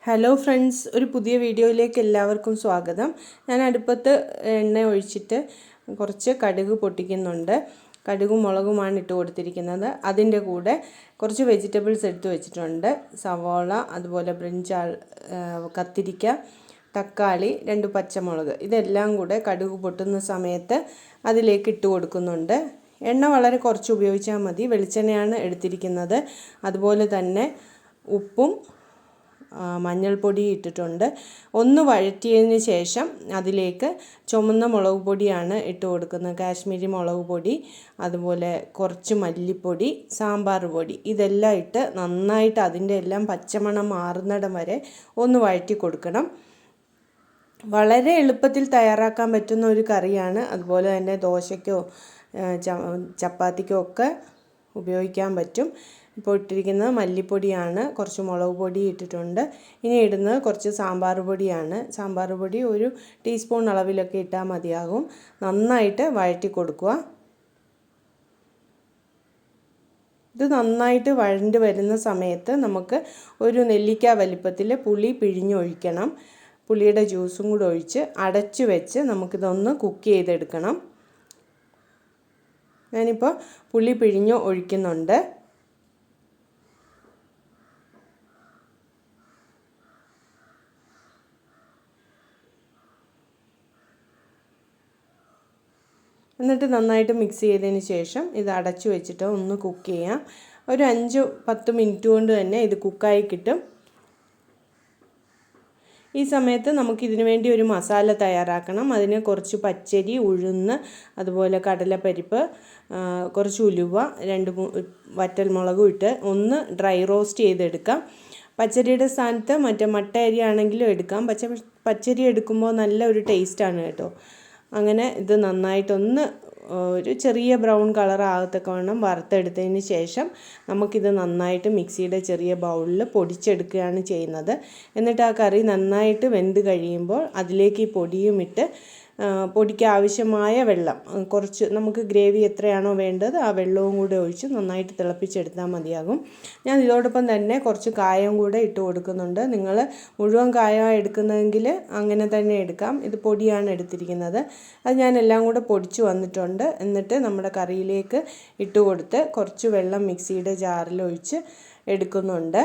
Hello friends, ഒരു പുതിയ വീഡിയോയിലേക്ക് എല്ലാവർക്കും സ്വാഗതം. ഞാൻ അടുപ്പത്ത് എണ്ണ ഒഴിച്ചിട്ട് കുറച്ച് കടുക് പൊട്ടിക്കുന്നുണ്ട്. കടുകും മുളകുമാണ് ഇട്ട് കൊടുത്തിരിക്കുന്നത്. അതിൻ്റെ കൂടെ കുറച്ച് വെജിറ്റബിൾസ് എടുത്ത് വെച്ചിട്ടുണ്ട്. സവോള, അതുപോലെ ബ്രിഞ്ചാൾ, കത്തിരിക്ക, തക്കാളി, 2 പച്ചമുളക്. ഇതെല്ലാം കൂടെ കടുക് പൊട്ടുന്ന സമയത്ത് അതിലേക്ക് ഇട്ട് കൊടുക്കുന്നുണ്ട്. എണ്ണ വളരെ കുറച്ച് ഉപയോഗിച്ചാൽ മതി. വെളിച്ചെണ്ണയാണ് എടുത്തിരിക്കുന്നത്. അതുപോലെ തന്നെ ഉപ്പും മഞ്ഞൾപ്പൊടി ഇട്ടിട്ടുണ്ട്. ഒന്ന് വഴറ്റിയതിന് ശേഷം അതിലേക്ക് ചുമന്ന മുളക് പൊടിയാണ് ഇട്ട് കൊടുക്കുന്നത്. കാശ്മീരി മുളക് പൊടി, അതുപോലെ കുറച്ച് മല്ലിപ്പൊടി, സാമ്പാർ പൊടി, ഇതെല്ലാം ഇട്ട് നന്നായിട്ട് അതിൻ്റെ എല്ലാം പച്ചമണം മാറുന്നിടം വരെ ഒന്ന് വഴറ്റി കൊടുക്കണം. വളരെ എളുപ്പത്തിൽ തയ്യാറാക്കാൻ പറ്റുന്ന ഒരു കറിയാണ്. അതുപോലെ തന്നെ ദോശയ്ക്കോ ചപ്പാത്തിക്കോ ഒക്കെ ഉപയോഗിക്കാൻ പറ്റും. ഇപ്പോൾ ഇട്ടിരിക്കുന്നത് മല്ലിപ്പൊടിയാണ്, കുറച്ച് മുളക് പൊടി ഇട്ടിട്ടുണ്ട്. ഇനി ഇടുന്നത് കുറച്ച് സാമ്പാർ പൊടിയാണ്. സാമ്പാർ പൊടി 1 ടീസ്പൂൺ അളവിലൊക്കെ ഇട്ടാൽ മതിയാകും. നന്നായിട്ട് വഴറ്റി കൊടുക്കുക. ഇത് നന്നായിട്ട് വഴണ്ട് വരുന്ന സമയത്ത് നമുക്ക് ഒരു നെല്ലിക്ക വലിപ്പത്തിൽ പുളി പിഴിഞ്ഞൊഴിക്കണം. പുളിയുടെ ജ്യൂസും കൂടെ ഒഴിച്ച് അടച്ചു വെച്ച് നമുക്കിതൊന്ന് കുക്ക് ചെയ്തെടുക്കണം. ഞാനിപ്പോൾ പുളി പിഴിഞ്ഞ് ഒഴിക്കുന്നുണ്ട്. എന്നിട്ട് നന്നായിട്ട് മിക്സ് ചെയ്തതിന് ശേഷം ഇത് അടച്ചു വെച്ചിട്ട് ഒന്ന് കുക്ക് ചെയ്യാം. ഒരു 5-10 മിനിറ്റ് കൊണ്ട് തന്നെ ഇത് കുക്കായി കിട്ടും. ഈ സമയത്ത് നമുക്കിതിനു വേണ്ടി ഒരു മസാല തയ്യാറാക്കണം. അതിന് കുറച്ച് പച്ചരി, ഉഴുന്ന്, അതുപോലെ കടലപ്പരിപ്പ്, കുറച്ച് ഉലുവ, 2 വറ്റൽമുളകും ഇട്ട് ഒന്ന് ഡ്രൈ റോസ്റ്റ് ചെയ്തെടുക്കാം. പച്ചരിയുടെ സ്ഥാനത്ത് മറ്റേ മട്ട അരി ആണെങ്കിലും എടുക്കാം. പച്ചരി എടുക്കുമ്പോൾ നല്ല ഒരു ടേസ്റ്റാണ് കേട്ടോ. അങ്ങനെ ഇത് നന്നായിട്ടൊന്ന് ഒരു ചെറിയ ബ്രൗൺ കളർ ആകത്തക്കവണ്ണം വറുത്തെടുത്തതിന് ശേഷം നമുക്കിത് നന്നായിട്ട് മിക്സിയുടെ ചെറിയ ബൗളിൽ പൊടിച്ചെടുക്കുകയാണ് ചെയ്യുന്നത്. എന്നിട്ട് ആ കറി നന്നായിട്ട് വെന്ത് കഴിയുമ്പോൾ അതിലേക്ക് ഈ പൊടിയും ഇട്ട് പൊടിക്ക് ആവശ്യമായ വെള്ളം, കുറച്ച് നമുക്ക് ഗ്രേവി എത്രയാണോ വേണ്ടത് ആ വെള്ളവും കൂടെ ഒഴിച്ച് നന്നായിട്ട് തിളപ്പിച്ചെടുത്താൽ മതിയാകും. ഞാൻ ഇതോടൊപ്പം തന്നെ കുറച്ച് കായം കൂടെ ഇട്ട് കൊടുക്കുന്നുണ്ട്. നിങ്ങൾ മുഴുവൻ കായമാണ് എടുക്കുന്നതെങ്കിൽ അങ്ങനെ തന്നെ എടുക്കാം. ഇത് പൊടിയാണ് എടുത്തിരിക്കുന്നത്. അത് ഞാൻ എല്ലാം കൂടെ പൊടിച്ച് വന്നിട്ടുണ്ട്. എന്നിട്ട് നമ്മുടെ കറിയിലേക്ക് ഇട്ട് കൊടുത്ത് കുറച്ച് വെള്ളം മിക്സിയുടെ ജാറിൽ ഒഴിച്ച് എടുക്കുന്നുണ്ട്.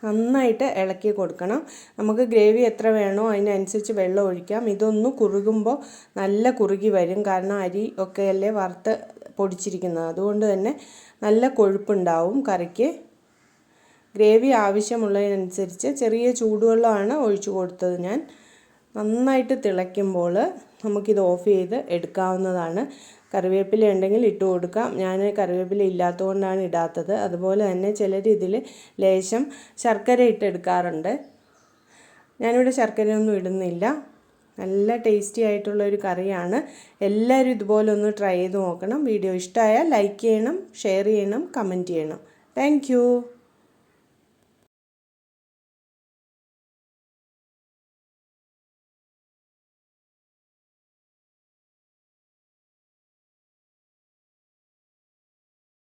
നന്നായിട്ട് ഇളക്കി കൊടുക്കണം. നമുക്ക് ഗ്രേവി എത്ര വേണോ അതിനനുസരിച്ച് വെള്ളം ഒഴിക്കാം. ഇതൊന്ന് കുറുകുമ്പോൾ നല്ല കുറുകി വരും. കാരണം അരി ഒക്കെ അല്ലേ വറുത്ത് പൊടിച്ചിരിക്കുന്നത്. അതുകൊണ്ട് തന്നെ നല്ല കൊഴുപ്പുണ്ടാവും കറിക്ക്. ഗ്രേവി ആവശ്യമുള്ളതിനനുസരിച്ച് ചെറിയ ചൂടുവെള്ളമാണ് ഒഴിച്ചു കൊടുത്തത് ഞാൻ. നന്നായിട്ട് തിളയ്ക്കുമ്പോൾ നമുക്കിത് ഓഫ് ചെയ്ത് എടുക്കാവുന്നതാണ്. കറിവേപ്പില ഉണ്ടെങ്കിൽ ഇട്ട് കൊടുക്കാം. ഞാൻ കറിവേപ്പില ഇല്ലാത്തതുകൊണ്ടാണ് ഇടാത്തത്. അതുപോലെ തന്നെ ചിലർ ഇതിൽ ലേശം ശർക്കര ഇട്ടെടുക്കാറുണ്ട്. ഞാനിവിടെ ശർക്കരയൊന്നും ഇടുന്നില്ല. നല്ല ടേസ്റ്റി ആയിട്ടുള്ള ഒരു കറിയാണ്. എല്ലാവരും ഇതുപോലെ ഒന്ന് ട്രൈ ചെയ്ത് നോക്കണം. വീഡിയോ ഇഷ്ടമായാൽ ലൈക്ക് ചെയ്യണം, ഷെയർ ചെയ്യണം, കമൻറ്റ് ചെയ്യണം. താങ്ക്